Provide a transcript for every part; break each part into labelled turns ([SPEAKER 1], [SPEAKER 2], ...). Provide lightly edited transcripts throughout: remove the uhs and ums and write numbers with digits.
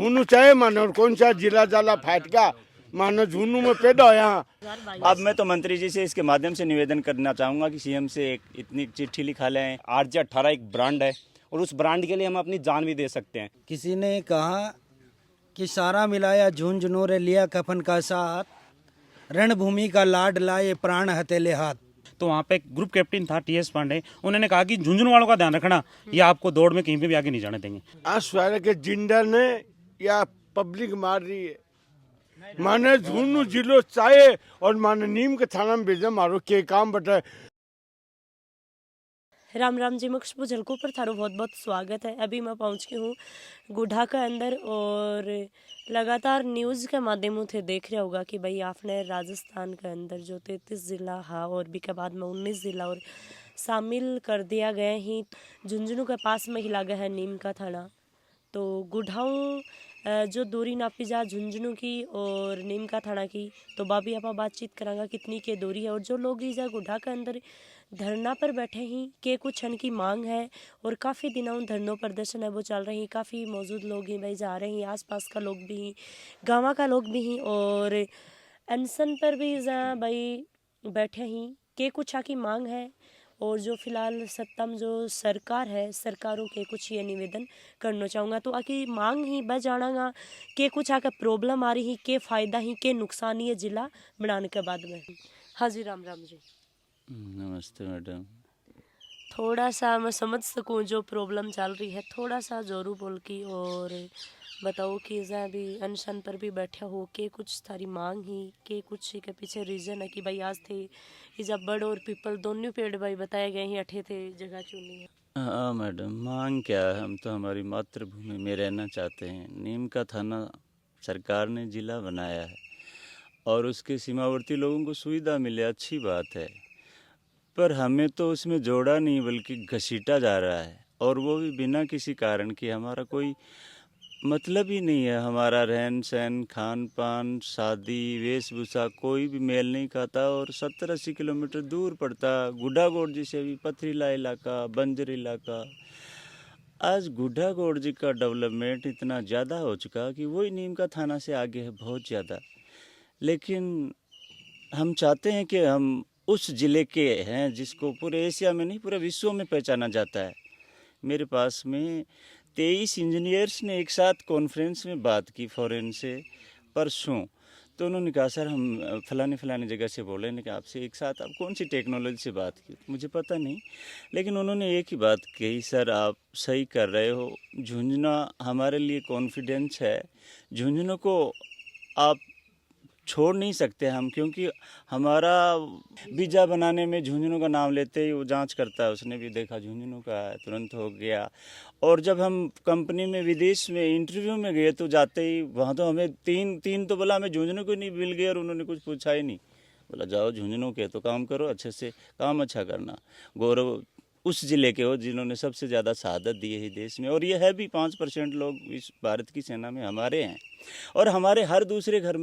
[SPEAKER 1] झुन्नू चाहे मानो और कौन सा जिला जाला फाटका मानो झुन्नू में पैदा हो यहाँ।
[SPEAKER 2] अब मैं तो मंत्री जी से इसके माध्यम से निवेदन करना चाहूँगा कि सीएम से एक इतनी चिट्ठी लिखा लें। RJ18 एक ब्रांड है और उस ब्रांड के लिए हम अपनी जान भी दे सकते हैं।
[SPEAKER 3] किसी ने कहा कि सारा मिलाया झुंझुनू रे लिया कफन का साथ, रणभूमि का लाड लाए प्राण हथेले हाथ।
[SPEAKER 4] तो वहाँ पे एक ग्रुप कैप्टन था TS पांडे, उन्होंने कहा कि झुंझुनू वालों का ध्यान रखना, ये आपको दौड़ में कहीं पे भी आगे नहीं जाने देंगे।
[SPEAKER 1] आसवार के जिंदर ने या पब्लिक मार रही है माने झुन्नू जिलो चाहे और माने नीम के थाना में भेजा मारो के काम बताए।
[SPEAKER 5] राम राम जी, मुख्य झलकों पर थारो बहुत बहुत स्वागत है। अभी मैं पहुंच गई हूँ गुढ़ा के अंदर और लगातार न्यूज़ के माध्यमों से देख रहा होगा कि भाई आपने राजस्थान के अंदर जो 33 ज़िला है और भी के बाद में 19 ज़िला और शामिल कर दिया गया ही। झुंझुनू के पास में ही लगा है नीम का थाना। तो गुढ़ाऊ जो दूरी नापी जा झुंझुनू की और नीम का थाना की, तो बाबी आप बातचीत करांगा कितनी के दूरी है और जो लोग ही जा गुढ़ा के अंदर धरना पर बैठे ही के कुछ क्षण की मांग है और काफ़ी दिनों धरनों प्रदर्शन है वो चल रही। काफ़ी मौजूद लोग ही भाई जा रहे हैं, आसपास का लोग भी हैं, गाँव का लोग भी हैं और अनशन पर भी जा भाई बैठे ही के कुछ की मांग है। और जो फिलहाल सत्ता में जो सरकार है, सरकारों के कुछ ये निवेदन करना चाहूँगा। तो आखिर मांग ही बस जानागा के कुछ आकर प्रॉब्लम आ रही ही, के फ़ायदा ही के नुकसान ये जिला बनाने के बाद में। हाँ जी, राम राम जी।
[SPEAKER 2] नमस्ते मैडम।
[SPEAKER 5] थोड़ा सा मैं समझ सकूं जो प्रॉब्लम चल रही है, थोड़ा सा जोरू बोल की और बताओ कि जहाँ भी अनशन पर भी बैठे हो के कुछ थारी मांग ही के कुछ के पीछे रीज़न है कि भाई आज थे इजा बड़ और पीपल दोनों पेड़ भाई बताए गए हैं अठे थे जगह चुनी है।
[SPEAKER 2] हाँ मैडम, मांग क्या है, हम तो हमारी मातृभूमि में रहना चाहते हैं। नीम का थाना सरकार ने जिला बनाया है और उसके सीमावर्ती लोगों को सुविधा मिले, अच्छी बात है, पर हमें तो उसमें जोड़ा नहीं बल्कि घसीटा जा रहा है और वो भी बिना किसी कारण कि हमारा कोई मतलब ही नहीं है। हमारा रहन सहन, खान पान, शादी, वेशभूषा कोई भी मेल नहीं खाता और 70-80 किलोमीटर दूर पड़ता। गुढ़ागोड़ जी से भी पथरीला इलाका, बंजर इलाका। आज गुढ़ागोड़ जी का डेवलपमेंट इतना ज़्यादा हो चुका कि वही नीम का थाना से आगे है, बहुत ज़्यादा। लेकिन हम चाहते हैं कि हम उस ज़िले के हैं जिसको पूरे एशिया में नहीं पूरे विश्व में पहचाना जाता है। मेरे पास में 23 इंजीनियर्स ने एक साथ कॉन्फ्रेंस में बात की फॉरेन से परसों। तो उन्होंने कहा सर हम फलाने जगह से बोल रहे हैं कि आपसे एक साथ आप कौन सी टेक्नोलॉजी से बात की, मुझे पता नहीं, लेकिन उन्होंने एक ही बात कही, सर आप सही कर रहे हो, झुंझुनू हमारे लिए कॉन्फिडेंस है, झुंझुनू को आप छोड़ नहीं सकते हम, क्योंकि हमारा वीज़ा बनाने में झुंझुनू का नाम लेते ही वो जांच करता है, उसने भी देखा झुंझुनू का है, तुरंत हो गया। और जब हम कंपनी में विदेश में इंटरव्यू में गए तो जाते ही वहाँ तो हमें तीन तो बोला, हमें झुंझुनू को नहीं मिल गए और उन्होंने कुछ पूछा ही नहीं। बोला जाओ झुंझुनू के तो काम करो, अच्छे से काम अच्छा करना। गौरव उस ज़िले के हो जिन्होंने सबसे ज़्यादा शहादत दी है देश में, और ये है भी 5% लोग इस भारत की सेना में हमारे हैं। और हमारे हर दूसरे घर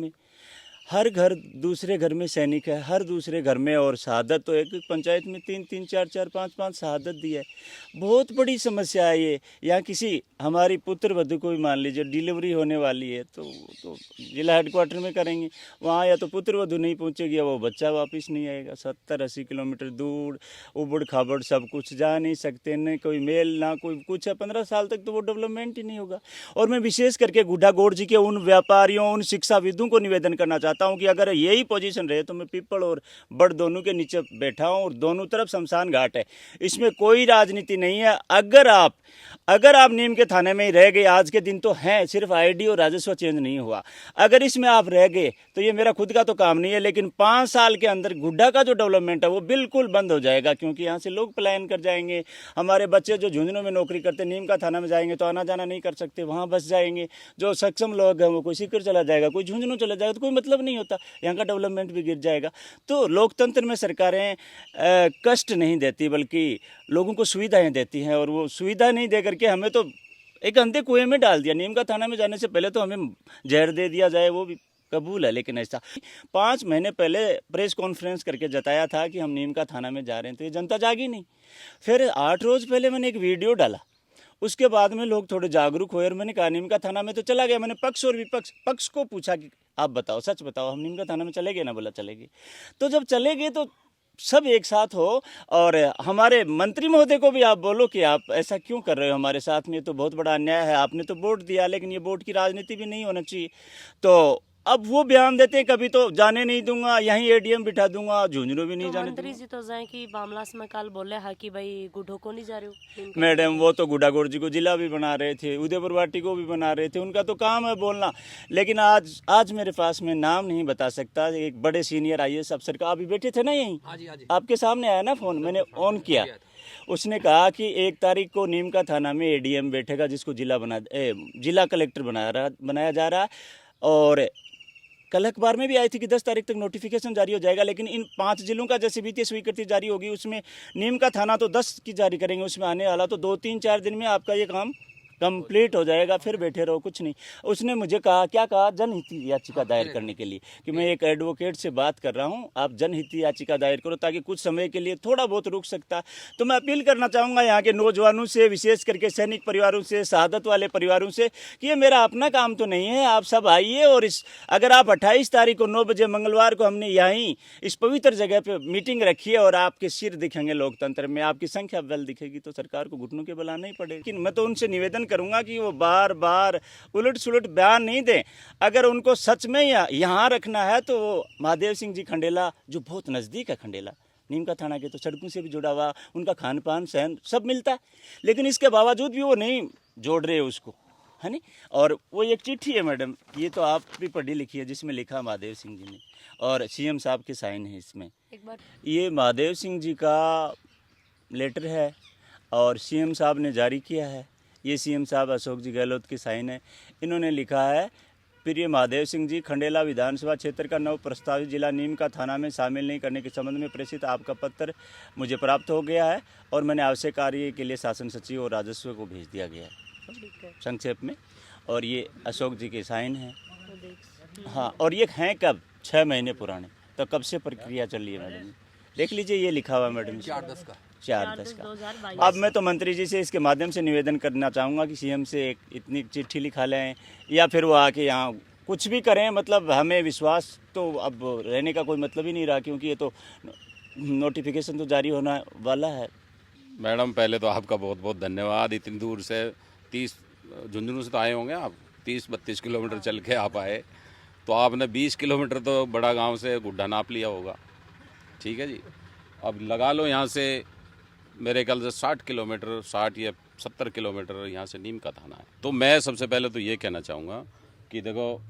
[SPEAKER 2] में सैनिक है, हर दूसरे घर में, और शहादत तो एक पंचायत में 3-3, 4-4, 5-5 शहादत दी है। बहुत बड़ी समस्या है ये। यहाँ किसी हमारी पुत्र वधू को भी मान लीजिए डिलीवरी होने वाली है तो जिला हेडक्वार्टर में करेंगे, वहाँ या तो पुत्र वधू नहीं पहुँचेगी या वो बच्चा वापस नहीं आएगा। 70-80 किलोमीटर दूर, उबड़ खाबड़, सब कुछ जा नहीं सकते, न कोई मेल ना कोई कुछ है। 15 साल तक तो वो डेवलपमेंट ही नहीं होगा। और मैं विशेष करके गुढ़ागोड़ जी के उन व्यापारियों, उन शिक्षाविदों को निवेदन करना चाहता हूं कि अगर यही पोजीशन रहे तो मैं पीपल और बड़ दोनों के नीचे बैठा हूं और दोनों तरफ शमशान घाट है, इसमें कोई राजनीति नहीं है। अगर आप नीम के थाने में ही रह गए, आज के दिन तो हैं, सिर्फ आईडी और राजस्व चेंज नहीं हुआ, अगर इसमें आप रह गए तो ये मेरा खुद का तो काम नहीं है, लेकिन 5 साल के अंदर गुड्डा का जो डेवलपमेंट है वो बिल्कुल बंद हो जाएगा, क्योंकि यहाँ से लोग पलायन कर जाएंगे। हमारे बच्चे जो झुंझुनू में नौकरी करते नीम का थाना में जाएंगे तो आना जाना नहीं कर सकते, वहाँ बस जाएंगे। जो सक्षम लोग हैं वो कोई सीकर चला जाएगा, कोई झुंझुनू चला जाएगा, तो कोई मतलब नहीं होता, यहाँ का डेवलपमेंट भी गिर जाएगा। तो लोकतंत्र में सरकारें कष्ट नहीं देती बल्कि लोगों को सुविधाएं देती हैं, और वो सुविधा नहीं दे करके हमें तो एक अंधे कुएं में डाल दिया। नीम का थाना में जाने से पहले तो हमें जहर दे दिया जाए वो भी कबूल है, लेकिन ऐसा 5 महीने पहले प्रेस कॉन्फ्रेंस करके जताया था कि हम नीम का थाना में जा रहे हैं, तो ये जनता जागी नहीं। फिर 8 रोज़ पहले मैंने एक वीडियो डाला, उसके बाद में लोग थोड़े जागरूक हुए और मैंने कहा नीम का थाना में तो चला गया। मैंने पक्ष और विपक्ष पक्ष को पूछा कि आप बताओ, सच बताओ, हम नीम का थाना में चले गए ना? बोला चले गए। तो जब चले गए तो सब एक साथ हो, और हमारे मंत्री महोदय को भी आप बोलो कि आप ऐसा क्यों कर रहे हो हमारे साथ में, ये तो बहुत बड़ा अन्याय है। आपने तो वोट दिया, लेकिन ये वोट की राजनीति भी नहीं होना चाहिए। तो अब वो बयान देते हैं, कभी तो जाने नहीं दूंगा, यहीं एडीएम बिठा दूंगा, झुंझुनू भी नहीं
[SPEAKER 5] तो
[SPEAKER 2] जाने
[SPEAKER 5] मंत्री
[SPEAKER 2] दूंगा।
[SPEAKER 5] जी तो जाए कि मामला में कल बोले हा कि भाई गुड्ढो को नहीं जा रहे हो।
[SPEAKER 2] मैडम वो तो गुडागोड़ जी को जिला भी बना रहे थे, उदयपुर वाटी को भी बना रहे थे, उनका तो काम है बोलना। लेकिन आज मेरे पास में नाम नहीं बता सकता, एक बड़े सीनियर आईएएस अफसर का, अभी बैठे थे ना यहीं, आपके सामने आया ना फोन, मैंने ऑन किया। उसने कहा कि 1 तारीख को नीम का थाना में एडीएम बैठेगा, जिसको जिला कलेक्टर बनाया जा रहा है। और कल अखबार में भी आई थी कि 10 तारीख तक नोटिफिकेशन जारी हो जाएगा। लेकिन इन 5 जिलों का जैसे वित्तीय स्वीकृति जारी होगी, उसमें नीम का थाना तो 10 की जारी करेंगे, उसमें आने वाला तो 2-3-4 दिन में आपका ये काम कंप्लीट हो जाएगा, फिर बैठे रहो, कुछ नहीं। उसने मुझे कहा, क्या कहा, जनहित याचिका दायर करने के लिए, कि मैं एक एडवोकेट से बात कर रहा हूं, आप जनहित याचिका दायर करो ताकि कुछ समय के लिए थोड़ा बहुत रुक सकता। तो मैं अपील करना चाहूँगा यहाँ के नौजवानों से, विशेष करके सैनिक परिवारों से, शहादत वाले परिवारों से, कि ये मेरा अपना काम तो नहीं है, आप सब आइए। और अगर आप 28 तारीख को 9 बजे मंगलवार को हमने यहीं इस पवित्र जगह पर मीटिंग रखी है, और आपके सिर दिखेंगे लोकतंत्र में, आपकी संख्या बल दिखेगी, तो सरकार को घुटनों के बल आना ही पड़ेगा। लेकिन मैं तो उनसे निवेदन करूंगा कि वो बार बार उलट सुलट बयान नहीं दें। अगर उनको सच में यहाँ रखना है तो वो महादेव सिंह जी खंडेला, जो बहुत नज़दीक है खंडेला नीम का थाना के, तो सड़कों से भी जुड़ा हुआ, उनका खान पान सहन सब मिलता है, लेकिन इसके बावजूद भी वो नहीं जोड़ रहे उसको, है नहीं। और वो एक चिट्ठी है मैडम, ये तो आप भी पढ़ी लिखी है, जिसमें लिखा महादेव सिंह जी ने, और सीएम साहब के साइन है इसमें।
[SPEAKER 5] एक बार
[SPEAKER 2] ये महादेव सिंह जी का लेटर है और सीएम साहब ने जारी किया है। ये सीएम साहब अशोक जी गहलोत की साइन है। इन्होंने लिखा है, प्रिय महादेव सिंह जी, खंडेला विधानसभा क्षेत्र का नव प्रस्तावित जिला नीम का थाना में शामिल नहीं करने के संबंध में प्रेषित आपका पत्र मुझे प्राप्त हो गया है, और मैंने आवश्यक कार्य के लिए शासन सचिव और राजस्व को भेज दिया गया है,
[SPEAKER 5] ठीक है,
[SPEAKER 2] संक्षेप में। और ये अशोक जी के साइन हैं।
[SPEAKER 5] तो देख
[SPEAKER 2] हाँ, और ये हैं कब, 6 महीने पुराने, तो कब से प्रक्रिया चल रही है मैडम, देख लीजिए, ये लिखा हुआ मैडम, 4/10 का।
[SPEAKER 5] 2022
[SPEAKER 2] अब मैं तो मंत्री जी से इसके माध्यम से निवेदन करना चाहूँगा कि सीएम से एक इतनी चिट्ठी लिखा लें, या फिर वो आके यहाँ कुछ भी करें। मतलब हमें विश्वास तो अब रहने का कोई मतलब ही नहीं रहा, क्योंकि ये तो नोटिफिकेशन तो जारी होना वाला है।
[SPEAKER 6] मैडम पहले तो आपका बहुत बहुत धन्यवाद। इतनी दूर से 30 झुंझुनू से तो आए होंगे आप, 30-32 किलोमीटर चल के आप आए, तो आपने 20 किलोमीटर तो बड़ा गांव से गुड्ढा नाप लिया होगा। ठीक है जी, अब लगा लो यहाँ से मेरे ख्याल से 60 किलोमीटर, 60 या 70 किलोमीटर यहाँ से नीम का थाना है। तो मैं सबसे पहले तो ये कहना चाहूँगा कि देखो,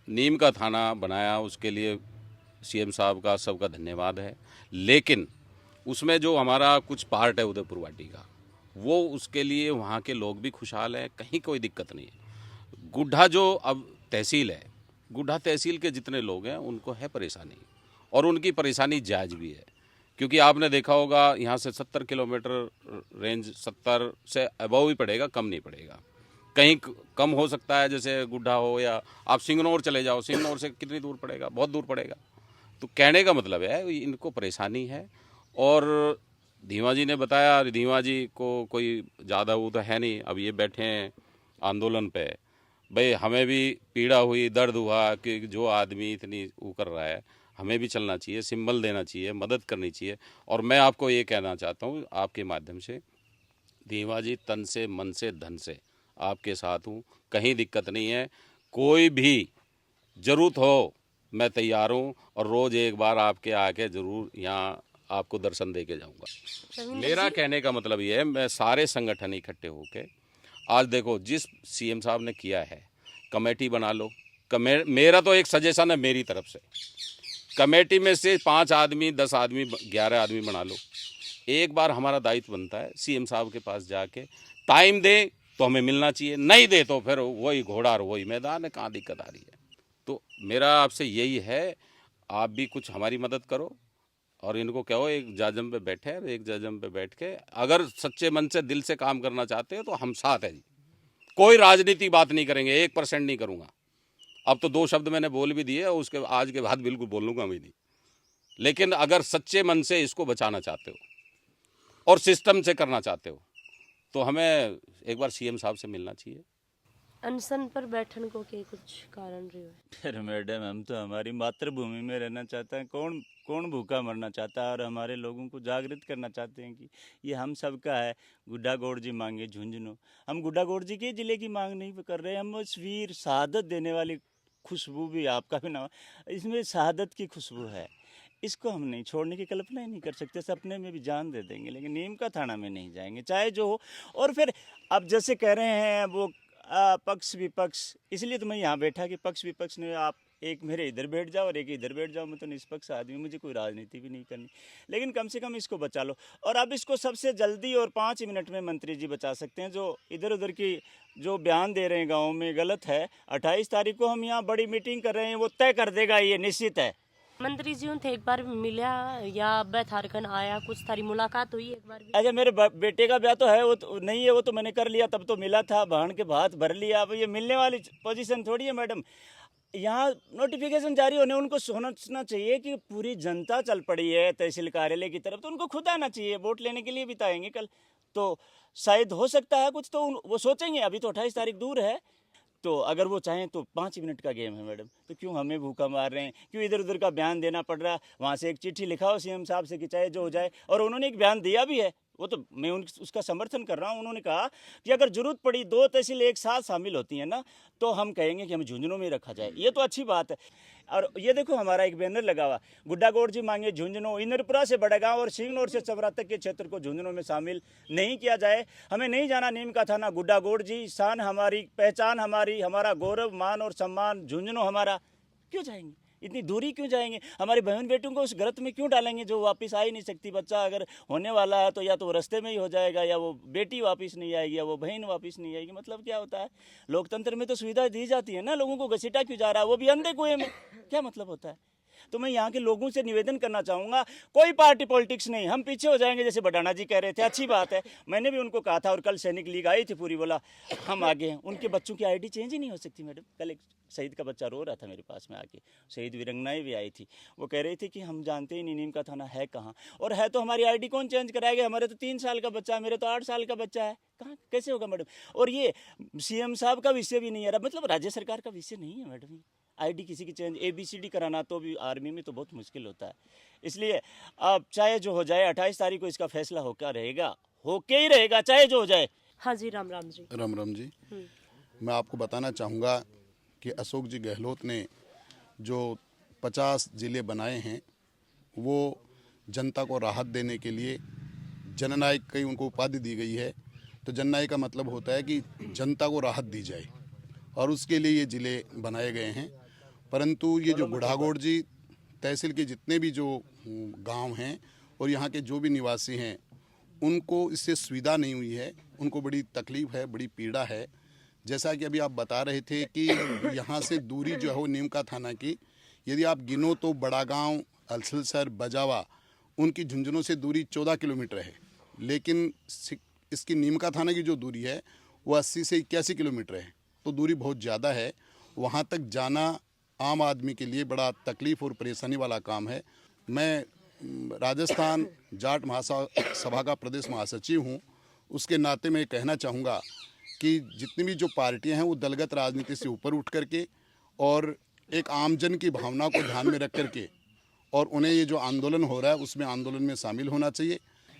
[SPEAKER 6] नीम का थाना बनाया उसके लिए सीएम साहब का सबका धन्यवाद है, लेकिन उसमें जो हमारा कुछ पार्ट है उदयपुर वाटी का, वो उसके लिए वहाँ के लोग भी खुशहाल हैं, कहीं कोई दिक्कत नहीं है। गुड्ढा जो अब तहसील है, गुड्ढा तहसील के जितने लोग हैं उनको है परेशानी, और उनकी परेशानी जायज़ भी है, क्योंकि आपने देखा होगा यहाँ से 70 किलोमीटर रेंज 70 से अबव ही पड़ेगा, कम नहीं पड़ेगा। कहीं कम हो सकता है, जैसे गुड्ढा हो, या आप सिंगनौर चले जाओ, सिंगनौर से कितनी दूर पड़ेगा, बहुत दूर पड़ेगा। तो कहने का मतलब है इनको परेशानी है। और धीमा जी ने बताया, धीमा जी को कोई ज़्यादा वो तो है नहीं, अब ये बैठे हैं आंदोलन पे, भाई हमें भी पीड़ा हुई, दर्द हुआ कि जो आदमी इतनी वो कर रहा है, हमें भी चलना चाहिए, सिंबल देना चाहिए, मदद करनी चाहिए। और मैं आपको ये कहना चाहता हूँ आपके माध्यम से, धीमा जी तन से, मन से, धन से आपके साथ हूँ, कहीं दिक्कत नहीं है। कोई भी ज़रूरत हो मैं तैयार हूँ, और रोज़ एक बार आपके आके ज़रूर यहाँ आपको दर्शन दे के जाऊँगा। मेरा कहने का मतलब ये है, मैं सारे संगठन इकट्ठे होके, आज देखो जिस सीएम साहब ने किया है, कमेटी बना लो। मेरा तो एक सजेशन है मेरी तरफ से, कमेटी में से 5 आदमी, 10 आदमी, 11 आदमी बना लो। एक बार हमारा दायित्व बनता है सीएम साहब के पास जाके, टाइम दे तो हमें मिलना चाहिए, नहीं दे तो फिर वही घोड़ा और वही मैदान है, कहाँ दिक्कत आ रही है। तो मेरा आपसे यही है, आप भी कुछ हमारी मदद करो, और इनको कहो एक जाजम पे बैठे, एक जाजम पे बैठ के अगर सच्चे मन से दिल से काम करना चाहते हो तो हम साथ हैं जी। कोई राजनीति बात नहीं करेंगे, 1% नहीं करूँगा। अब तो 2 शब्द मैंने बोल भी दिए, उसके आज के बाद बिल्कुल बोलूँगा भी नहीं। लेकिन अगर सच्चे मन से इसको बचाना चाहते हो और सिस्टम से करना चाहते हो तो हमें एक बार सीएम साहब से मिलना चाहिए।
[SPEAKER 5] अनशन पर बैठने को के कुछ कारण रही हो?
[SPEAKER 2] फिर मैडम हम तो हमारी मातृभूमि में रहना चाहते हैं। कौन कौन भूखा मरना चाहता है, और हमारे लोगों को जागृत करना चाहते हैं कि ये हम सबका है। गुड्डा गौड़ जी मांगे झुंझुनू, हम गुड्डा गौड़ जी के ज़िले की मांग नहीं कर रहे, हम उस वीर शहादत देने वाली खुशबू भी आपका भी नाम, इसमें शहादत की खुशबू है, इसको हम नहीं छोड़ने की कल्पना ही नहीं कर सकते। सपने में भी जान दे देंगे, लेकिन नीम का थाना में नहीं जाएंगे, चाहे जो हो। और फिर अब जैसे कह रहे हैं वो पक्ष विपक्ष, इसलिए तो मैं यहाँ बैठा कि पक्ष विपक्ष ने आप एक मेरे इधर बैठ जाओ और एक इधर बैठ जाओ। मैं तो निष्पक्ष आदमी, मुझे कोई राजनीति भी नहीं करनी, लेकिन कम से कम इसको बचा लो। और अब इसको सबसे जल्दी और 5 मिनट में मंत्री जी बचा सकते हैं। जो इधर उधर की जो बयान दे रहे हैं गाँव में गलत है। 28 तारीख को हम यहाँ बड़ी मीटिंग कर रहे हैं, वो तय कर देगा, ये निश्चित है।
[SPEAKER 5] मंत्री जी थे एक बार मिला या बैठारकन आया, कुछ थारी मुलाकात हुई एक बार भी?
[SPEAKER 2] अच्छा, मेरे बेटे का ब्याह तो है, वो तो नहीं है, वो तो मैंने कर लिया, तब तो मिला था, बहन के भात भर लिया। अब ये मिलने वाली पोजीशन थोड़ी है मैडम। यहाँ नोटिफिकेशन जारी होने उनको सोचना चाहिए कि पूरी जनता चल पड़ी है तहसील कार्यालय की तरफ, तो उनको खुद आना चाहिए। वोट लेने के लिए भी तो आएंगे कल, तो शायद हो सकता है कुछ, तो वो सोचेंगे। अभी तो 28 तारीख दूर है, तो अगर वो चाहें तो 5 मिनट का गेम है मैडम। तो क्यों हमें भूखा मार रहे हैं, क्यों इधर उधर का बयान देना पड़ रहा है? वहाँ से एक चिट्ठी लिखाओ सीएम साहब से कि चाहे जो हो जाए। और उन्होंने एक बयान दिया भी है, वो तो मैं उसका समर्थन कर रहा हूँ। उन्होंने कहा कि अगर जरूरत पड़ी 2 तहसील एक साथ शामिल होती हैं ना, तो हम कहेंगे कि हमें झुंझुनू में रखा जाए। ये तो अच्छी बात है। और ये देखो हमारा एक बैनर लगा हुआ, गुड्डा गौड़ जी मांगे झुंझुनू, इंद्रपुरा से बड़गांव और सिंगनौर से चबरा तक के क्षेत्र को झुंझुनू में शामिल नहीं किया जाए। हमें नहीं जाना नीम का थाना। गुड्डा गौड़ जी शान हमारी, पहचान हमारी, हमारा गौरव मान और सम्मान, झुंझुनू हमारा। क्यों जाएंगे, इतनी दूरी क्यों जाएंगे? हमारी बहन बेटियों को उस गर्त में क्यों डालेंगे जो वापस आ ही नहीं सकती? बच्चा अगर होने वाला है तो या तो वो रास्ते में ही हो जाएगा, या वो बेटी वापस नहीं आएगी, या वो बहन वापस नहीं आएगी। मतलब क्या होता है? लोकतंत्र में तो सुविधा दी जाती है ना, लोगों को घसीटा क्यों जा रहा है, वो भी अंधे कुएं में? क्या मतलब होता है? तो मैं यहाँ के लोगों से निवेदन करना चाहूँगा, कोई पार्टी पॉलिटिक्स नहीं, हम पीछे हो जाएंगे जैसे बडाना जी कह रहे थे। अच्छी बात है, मैंने भी उनको कहा था, और कल सैनिक लीग आई थी पूरी, बोला हम आगे हैं। उनके बच्चों की आईडी चेंज ही नहीं हो सकती मैडम। कल एक शहीद का बच्चा रो रहा था मेरे पास में आके, शहीद वीरंगनाएं भी आई थी, वो कह रही थी कि हम जानते ही नहीं नीम का थाना है कहाँ, और है तो हमारी आईडी कौन चेंज कराएगा? हमारे तो 3 साल का बच्चा है, मेरे तो 8 साल का बच्चा है, कहाँ कैसे होगा मैडम? और ये सीएम साहब का विषय भी नहीं है, मतलब राज्य सरकार का विषय नहीं है मैडम। आईडी किसी की चेंज ABCD कराना तो भी आर्मी में तो बहुत मुश्किल होता है। इसलिए अब चाहे जो हो जाए, 28 तारीख को इसका फैसला होकर रहेगा, होके ही रहेगा, चाहे जो हो जाए।
[SPEAKER 5] हाँ जी, राम राम जी।
[SPEAKER 7] राम राम जी। मैं आपको बताना चाहूँगा कि अशोक जी गहलोत ने जो 50 ज़िले बनाए हैं, वो जनता को राहत देने के लिए जननायक की उनको उपाधि दी गई है। तो जननायक का मतलब होता है कि जनता को राहत दी जाए, और उसके लिए ये ज़िले बनाए गए हैं। परंतु ये जो गुड्डा गौड़ जी तहसील के जितने भी जो गांव हैं और यहाँ के जो भी निवासी हैं, उनको इससे सुविधा नहीं हुई है, उनको बड़ी तकलीफ़ है, बड़ी पीड़ा है। जैसा कि अभी आप बता रहे थे कि यहाँ से दूरी जो है वो नीम का थाना की, यदि आप गिनो तो बड़ागांव, अलसलसर, बजावा, उनकी झुंझुनू से दूरी 14 किलोमीटर है। लेकिन इसकी नीम का थाना की जो दूरी है वो 80 से 81 किलोमीटर है। तो दूरी बहुत ज़्यादा है। वहाँ तक जाना आम आदमी के लिए बड़ा तकलीफ़ और परेशानी वाला काम है। मैं राजस्थान जाट महासभा का प्रदेश महासचिव हूँ, उसके नाते मैं कहना चाहूँगा कि जितनी भी जो पार्टियां हैं वो दलगत राजनीति से ऊपर उठ करके और एक आमजन की भावना को ध्यान में रख करके, और उन्हें ये जो आंदोलन हो रहा है उसमें आंदोलन में शामिल होना चाहिए।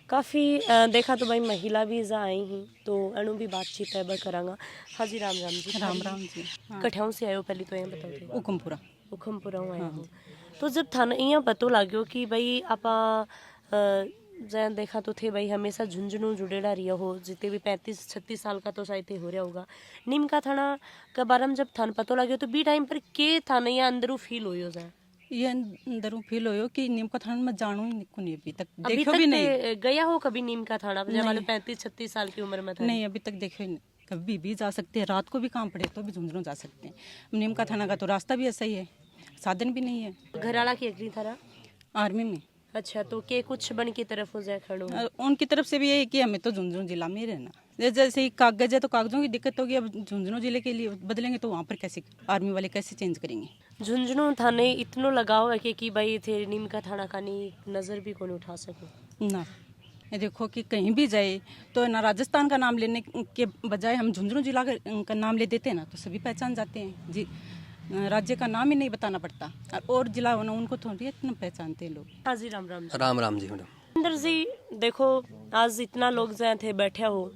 [SPEAKER 5] काफ़ी देखा तो भाई महिला भी इजा आई हैं, तो अनु भी बातचीत है करांगा। हाँ जी, राम राम जी।
[SPEAKER 8] राम राम जी।
[SPEAKER 5] कठियाऊ से आयो पहले तो ये बताओ थे?
[SPEAKER 8] उकमपुरा।
[SPEAKER 5] उखमपुरा आए हो। तो जब थाना यहाँ पतो लाग्यो कि भाई आपा जैन देखा तो थे भाई हमेशा झुंझुनू जुड़ेड़ा रिया हो, जितने भी 35-36 साल का तो शायद थे हो रहा होगा। नीम का थाना के बारे में जब थाना पतो लाग्यो तो बी टाइम पर के थाना या अंदरू फील हो जाए?
[SPEAKER 8] ये अंदरों फील हो कि नीम का थाना में जानू ही नहीं, अभी तक
[SPEAKER 5] अभी
[SPEAKER 8] देखो
[SPEAKER 5] तक
[SPEAKER 8] भी नहीं।
[SPEAKER 5] गया हो कभी नीम का थाना जब वाले 35-36 साल की उम्र में था?
[SPEAKER 8] नहीं, अभी तक देखो ही नहीं। कभी भी जा सकते हैं, रात को भी काम पड़े तो भी झुंझुनू जा सकते हैं। नीम का थाना का तो रास्ता भी ऐसा ही है, साधन भी नहीं है।
[SPEAKER 5] घराला की अगली थाना
[SPEAKER 8] आर्मी में।
[SPEAKER 5] अच्छा, तो के कुछ बन की तरफ हो जाए खड़ो?
[SPEAKER 8] उनकी तरफ से भी यही कि हमें तो झुंझुनू जिला में ही रहना। जैसे ही कागज है तो कागजों की दिक्कत होगी, अब झुंझुनू जिले के लिए बदलेंगे तो वहाँ पर कैसे आर्मी वाले कैसे चेंज करेंगे?
[SPEAKER 5] झुंझुनू थाने इतनो लगाव है कि भाई थे नीम का थाना का नहीं नजर भी कौन उठा सके
[SPEAKER 8] ना। ये देखो कि कहीं भी जाए तो ना राजस्थान का नाम लेने के बजाय हम झुंझुनू जिला का नाम ले देते हैं ना तो सभी पहचान जाते हैं जी। राज्य का नाम ही नहीं बताना पड़ता और जिला होना उनको थोड़ी इतना पहचानते हैं लोग।
[SPEAKER 5] हाँ जी, राम राम जी।
[SPEAKER 9] राम राम जी मैडम।
[SPEAKER 5] अंदर जी देखो, आज इतना लोग जो थे बैठे हो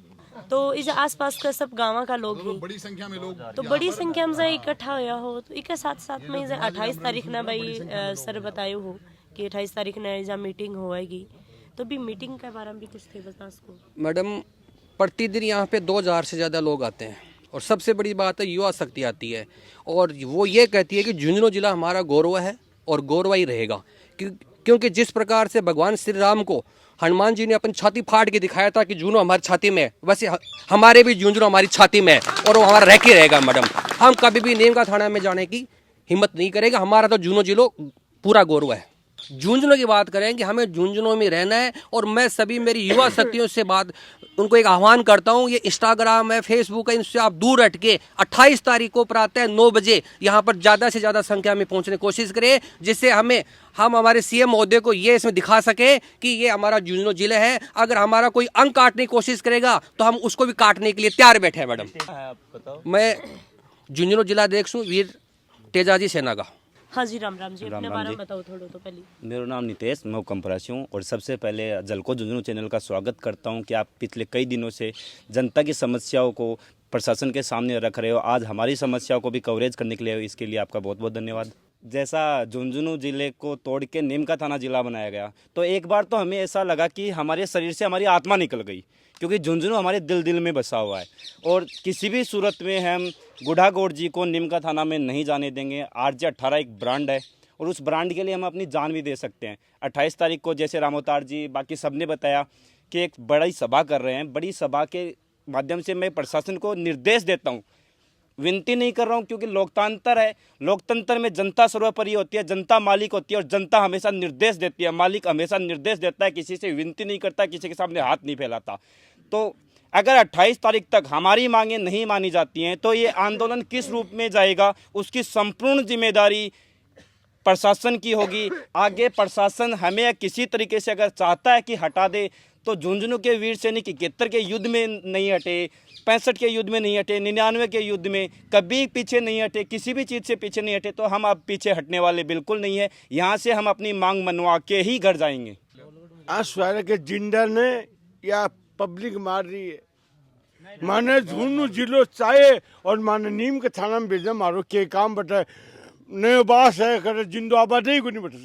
[SPEAKER 5] तो इस आसपास का सब गाँव का लोग ही
[SPEAKER 7] बड़ी संख्या में लोग
[SPEAKER 5] तो बड़ी संख्या में इकट्ठा होया हो तो एक साथ साथ में 28 तारीख ना भाई सर बतायो हो कि 28 तारीख ने जहाँ मीटिंग होएगी तो भी मीटिंग के बारे में भी कुछ थे बता उसको।
[SPEAKER 9] मैडम प्रतिदिन यहाँ पे 2000 से ज़्यादा लोग आते हैं और सबसे बड़ी बात है युवा शक्ति आती है और वो ये कहती है कि झुंझुनू जिला हमारा गौरव है और गौरव ही रहेगा, क्योंकि जिस प्रकार से भगवान श्री राम को हनुमान जी ने अपनी छाती फाड़ के दिखाया था कि झुंझुनू हमारी छाती में है, वैसे हमारे भी झुंझुनू हमारी छाती में है और वो हमारा रह के रहेगा मैडम। हम कभी भी नीम का थाना में जाने की हिम्मत नहीं करेगा, हमारा तो झुंझुनू जिला पूरा गौरव है। झुंझुनू की बात करें कि हमें झुंझुनू में रहना है और मैं सभी मेरी युवा शक्तियों से बात उनको एक आह्वान करता हूं, ये इंस्टाग्राम है, फेसबुक है, इनसे आप दूर हट के 28 तारीख को प्रातः 9 बजे यहाँ पर ज़्यादा से ज़्यादा संख्या में पहुँचने की कोशिश करें, जिससे हम हमारे सीएम महोदय को ये इसमें दिखा सके कि ये हमारा झुंझुनू जिला है। अगर हमारा कोई अंक काटने की कोशिश करेगा तो हम उसको भी काटने के लिए तैयार बैठे हैं मैडम। मैं झुंझुनू जिलाध्यक्ष हूँ वीर तेजाजी सेना का।
[SPEAKER 5] हाँ जी, राम राम जी। अपने बारे में बताओ थोड़ा तो पहले।
[SPEAKER 4] मेरा नाम नितेश, मैं कंपरासी हूँ और सबसे पहले जलको झुंझुनू चैनल का स्वागत करता हूँ कि आप पिछले कई दिनों से जनता की समस्याओं को प्रशासन के सामने रख रहे हो। आज हमारी समस्याओं को भी कवरेज करने के लिए इसके लिए आपका बहुत बहुत धन्यवाद। जैसा झुंझुनू जिले को तोड़ के नीम का थाना जिला बनाया गया तो एक बार तो हमें ऐसा लगा कि हमारे शरीर से हमारी आत्मा निकल गई, क्योंकि झुंझुनू हमारे दिल में बसा हुआ है और किसी भी सूरत में हम गुढ़ागौड़ जी को नीम का थाना में नहीं जाने देंगे। RJ18 एक ब्रांड है और उस ब्रांड के लिए हम अपनी जान भी दे सकते हैं। 28 तारीख को जैसे रामोतार जी बाकी सब ने बताया कि एक बड़ी सभा कर रहे हैं, बड़ी सभा के माध्यम से मैं प्रशासन को निर्देश देता हूँ, विनती नहीं कर रहा हूँ, क्योंकि लोकतंत्र है, लोकतंत्र में जनता सर्वोपरि होती है, जनता मालिक होती है और जनता हमेशा निर्देश देती है, मालिक हमेशा निर्देश देता है, किसी से विनती नहीं करता, किसी के सामने हाथ नहीं फैलाता। तो अगर 28 तारीख तक हमारी मांगें नहीं मानी जाती हैं तो ये आंदोलन किस रूप में जाएगा, उसकी संपूर्ण जिम्मेदारी प्रशासन की होगी। आगे प्रशासन हमें किसी तरीके से अगर चाहता है कि हटा दे तो झुंझुनू के वीर सैनिक 71 के युद्ध में नहीं हटे, 65 के युद्ध में नहीं हटे, 99 के युद्ध में कभी पीछे नहीं हटे, किसी भी चीज़ से पीछे नहीं हटे, तो हम अब पीछे हटने वाले बिल्कुल नहीं है। यहाँ से हम अपनी मांग मनवा के ही घर जाएंगे।
[SPEAKER 1] आज के जिंडर ने या पब्लिक मार रही है, माने झुंझुनू जिलो चाहे और माने नीम के थाना में भेजा मारो के काम बता नए बास है कर जिंदो आबाद ही को नहीं बता।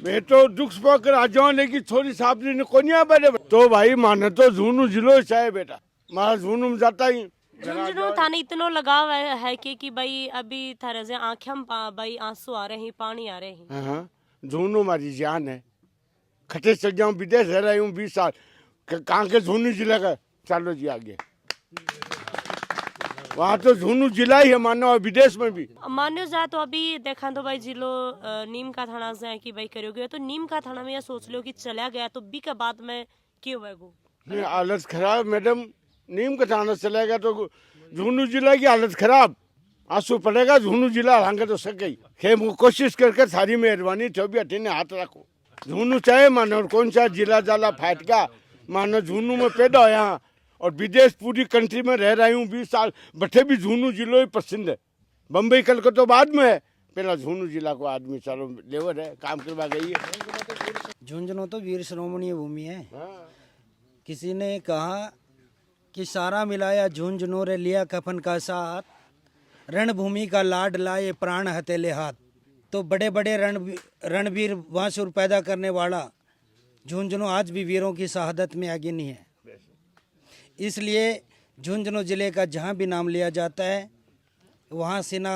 [SPEAKER 1] मैं तो दुख पाकर आ जाऊँ लेकिन थोड़ी साबरी ने कोई नहीं आ पाए तो भाई माने तो झुंझुनू जिलो चाहे बेटा, मारा झुंझुनू में जाता ही
[SPEAKER 5] झुंझुनू थाने इतना लगाव है कि भाई अभी थारे से आंखें में भाई आंसू आ रहे हैं, पानी आ रहे हैं।
[SPEAKER 1] हाँ, झुंझुनू हमारी जान है। खटे चल जाऊँ, विदेश रह रही हूँ 20 साल, कहाँ के झुंझुनू जिला का चलो जी आगे। वहाँ तो झुंझुनू जिला ही है मानो, और विदेश में भी
[SPEAKER 5] मानो जाए तो अभी देखा तो भाई जिलो नीम का थाना से है कि भाई करोगे तो नीम का थाना में यह सोच लो कि चला गया तो बी के बाद में क्यों हुआ वो
[SPEAKER 1] हालत खराब मैडम। नीम का थाना चला गया तो झुंझुनू जिला की हालत खराब, आंसू पड़ेगा। झुंझुनू जिला हलांगे तो सके खेम कोशिश करके सारी मेहरबानी चौबी अठीने हाथ रखो। झुंझुनू चाहे मानो और कौन सा जिला जाला फाट का मानो झुंझुनू में पैदा हो यहाँ और विदेश पूरी कंट्री में रह रही हूँ 20 साल, बटे भी झुंझुनू जिलो ही पसंद है। बम्बई कल को तो बाद में है, पहला झुंझुनू जिला को आदमी चारों लेवर है, काम करवा गई है।
[SPEAKER 3] झुंझुनू तो वीर श्रोमणीय भूमि है। किसी ने कहा कि सारा मिलाया झुंझुनू रे लिया कफन का साथ, रणभूमि का लाड लाए प्राण हथेले हाथ। तो बड़े बड़े रणवीर वासुर पैदा करने वाला झुंझुनू आज भी वीरों की शहादत में आगे नहीं है। इसलिए झुंझुनू जिले का जहाँ भी नाम लिया जाता है वहाँ सीना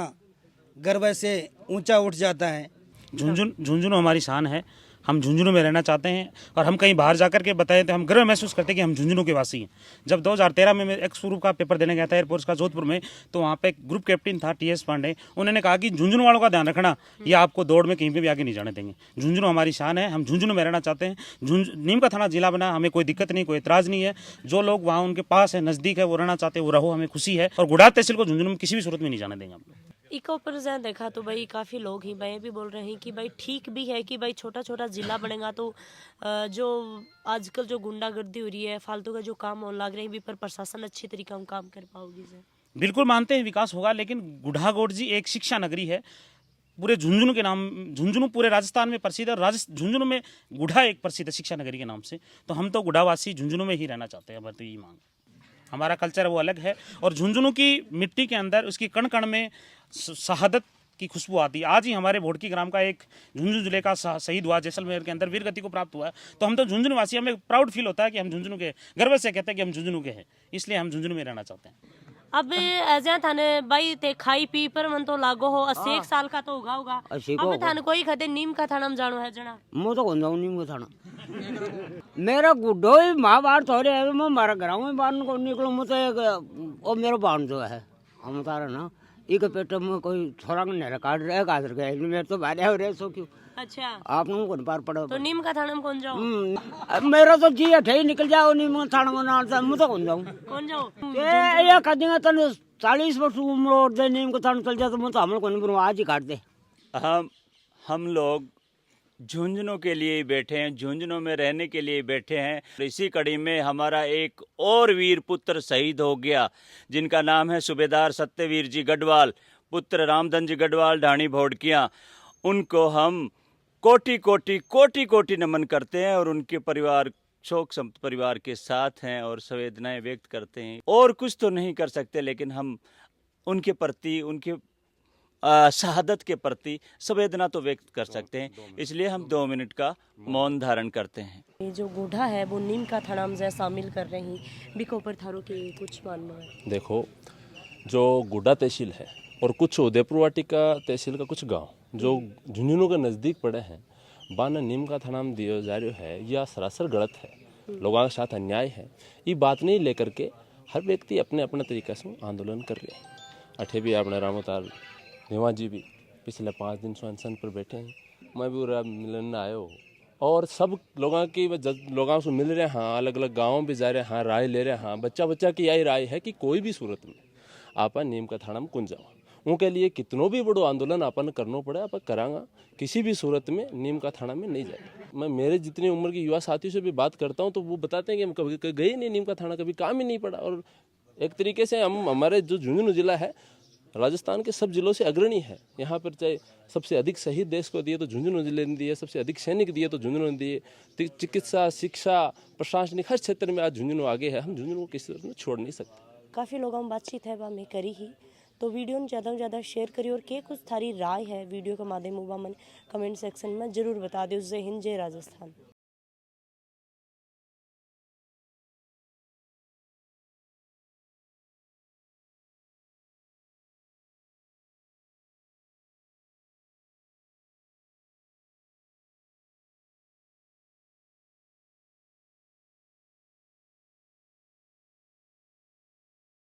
[SPEAKER 3] गर्व से ऊंचा उठ जाता है।
[SPEAKER 4] झुंझुनू हमारी शान है, हम झुंझुनू में रहना चाहते हैं और हम कहीं बाहर जाकर के बताए तो हम गर्व महसूस करते हैं कि हम झुंझुनू के वासी हैं। जब 2013 में मैं एक्स ग्रुप का पेपर देने गया था एयरफोर्स का जोधपुर में, तो वहाँ पे एक ग्रुप कैप्टन था TS पांडे, उन्होंने कहा कि झुंझुनू वालों का ध्यान रखना, ये आपको दौड़ में कहीं पे भी आगे नहीं जाने देंगे। झुंझुनू हमारी शान है, हम झुंझुनू में रहना चाहते हैं। नीम का थाना जिला बना, हमें कोई दिक्कत नहीं, कोई एतराज़ नहीं है। जो लोग वहाँ उनके पास है, नज़दीक है, वो रहना चाहते हैं, वो रहो, हमें खुशी है। और गुढ़ा तहसील को झुंझुनू में किसी भी सूरत में नहीं जाने देंगे हम।
[SPEAKER 5] एक ऊपर से देखा तो भाई काफ़ी लोग ही भाई भी बोल रहे हैं कि भाई ठीक भी है कि भाई छोटा छोटा जिला बनेगा तो जो आजकल जो गुंडागर्दी हो रही है, फालतू का जो काम होने लग रहे हैं भी, पर प्रशासन अच्छी तरीके से काम कर पाओगी सर?
[SPEAKER 10] बिल्कुल मानते हैं विकास होगा, लेकिन गुढ़ागोड़ जी एक शिक्षा नगरी है। पूरे झुंझुनू के नाम, झुंझुनू पूरे राजस्थान में प्रसिद्ध है, झुंझुनू में गुढ़ा एक प्रसिद्ध है शिक्षा नगरी के नाम से। तो हम तो गुढ़ावासी झुंझुनू में ही रहना चाहते हैं, हमारी तो यही मांग। हमारा कल्चर वो अलग है, और झुंझुनू की मिट्टी के अंदर उसकी कण कण में शहादत की खुशबू आती है। आज ही हमारे भोड़की ग्राम का एक झुंझुनू जिले का शहीद हुआ, जैसलमेर के अंदर वीर गति को प्राप्त हुआ है। तो हम तो झुंझुनू वासी, हमें प्राउड फील होता है कि हम झुंझुनू के, गर्व से कहते हैं कि हम झुंझुनू के हैं, इसलिए हम झुंझुनू में रहना चाहते हैं।
[SPEAKER 5] अब ऐसे थाने भाई ते खाई पी पर मन तो लागो हो 80 साल का तो होगा। अब थाने कोई खते नीम का थाना में जानो है जना,
[SPEAKER 11] मैं तो कौन जाऊँ नीम का थाना। मेरा गुड्डो ही महाभारत हो रहा है, मैं मारा गाँव में बाहर को निकलूँ, मैं तो एक और मेरा बाण जो है हम तारा ना एक पेट में कोई छोरा नहरा काट रहा है, कादर गए मेरे तो बारे हो रहे सो क्यों।
[SPEAKER 5] अच्छा,
[SPEAKER 11] आप लोगों को पार पड़ा
[SPEAKER 5] तो नीम का थाना में कौन जाओ?
[SPEAKER 11] मेरा तो जी अठे ही निकल जाओ नीम का थाना में ना, मैं तो कौन जाऊँ।
[SPEAKER 5] कौन जाओ?
[SPEAKER 11] ये कर देंगे तन 40 वर्ष उम्र और दे नीम का थाना चल जाए तो मैं तो हम लोग आज ही काट दे।
[SPEAKER 2] हम लोग झुंझुनू के लिए ही बैठे हैं, झुंझुनू में रहने के लिए बैठे हैं। इसी कड़ी में हमारा एक और वीर पुत्र शहीद हो गया, जिनका नाम है सूबेदार सत्यवीर जी गढ़वाल, पुत्र रामधन जी गढ़वाल, ढाणी भोड़कियाँ। उनको हम कोटि कोटि कोटि कोटि नमन करते हैं, और उनके परिवार शोक संत परिवार के साथ हैं और संवेदनाएं व्यक्त करते हैं। और कुछ तो नहीं कर सकते, लेकिन हम उनके प्रति, उनके शहादत के प्रति संवेदना तो व्यक्त कर सकते हैं, इसलिए हम 2 मिनट का मौन धारण करते हैं।
[SPEAKER 5] ये जो गुढ़ा है वो नीम का थाना में शामिल कर रहे हैं, बिको पर थारों के कुछ मानना है?
[SPEAKER 12] देखो, जो गुड्डा तहसील है और कुछ उदयपुर वाटिका तहसील का कुछ गांव जो झुंझुनू के नज़दीक पड़े हैं, बाना नीम का थाना में दिया जा रहा है, यह सरासर गलत है, लोगों के साथ अन्याय है। ये बात नहीं लेकर के हर व्यक्ति अपने अपने तरीके से आंदोलन कर रहे हैं। अठे भी अपने रामोताल देवा जी भी पिछले 5 दिन से अनशन पर बैठे हैं, मैं भी पूरा मिलन आयो, और सब लोगों से मिल रहे हैं, हाँ अलग अलग गाँव भी जा रहे हैं, हाँ राय ले रहे हैं। हाँ बच्चा की यही राय है कि कोई भी सूरत में आप नीम का थाना में कुंज जाओ, उनके लिए कितनों भी बड़ो आंदोलन अपन करना पड़े, आप करांगा, किसी भी सूरत में नीम का थाना में नहीं जाए। मैं मेरे जितनी उम्र के युवा साथियों से भी बात करता हूँ तो वो बताते हैं कि हम कभी गए नहीं नीम का थाना, कभी काम ही नहीं पड़ा। और एक तरीके से हमारे जो झुंझुनू जिला है राजस्थान के सब जिलों से अग्रणी है। यहाँ पर चाहे सबसे अधिक शहीद देश को दिए तो झुंझुनू जिले ने दिए, सबसे अधिक सैनिक दिए तो झुंझुनू ने दिए। चिकित्सा, शिक्षा, प्रशासनिक हर क्षेत्र में आज झुंझुनू आगे है, हम झुंझुनू को किसी तरह छोड़ नहीं सकते।
[SPEAKER 5] काफ़ी लोगों में बातचीत है, मैं करी ही, तो वीडियो ने ज़्यादा से ज़्यादा शेयर करिए, और के कुछ थारी राय है वीडियो के माध्यम से कमेंट सेक्शन में जरूर बता दो। जय हिंद, जय राजस्थान।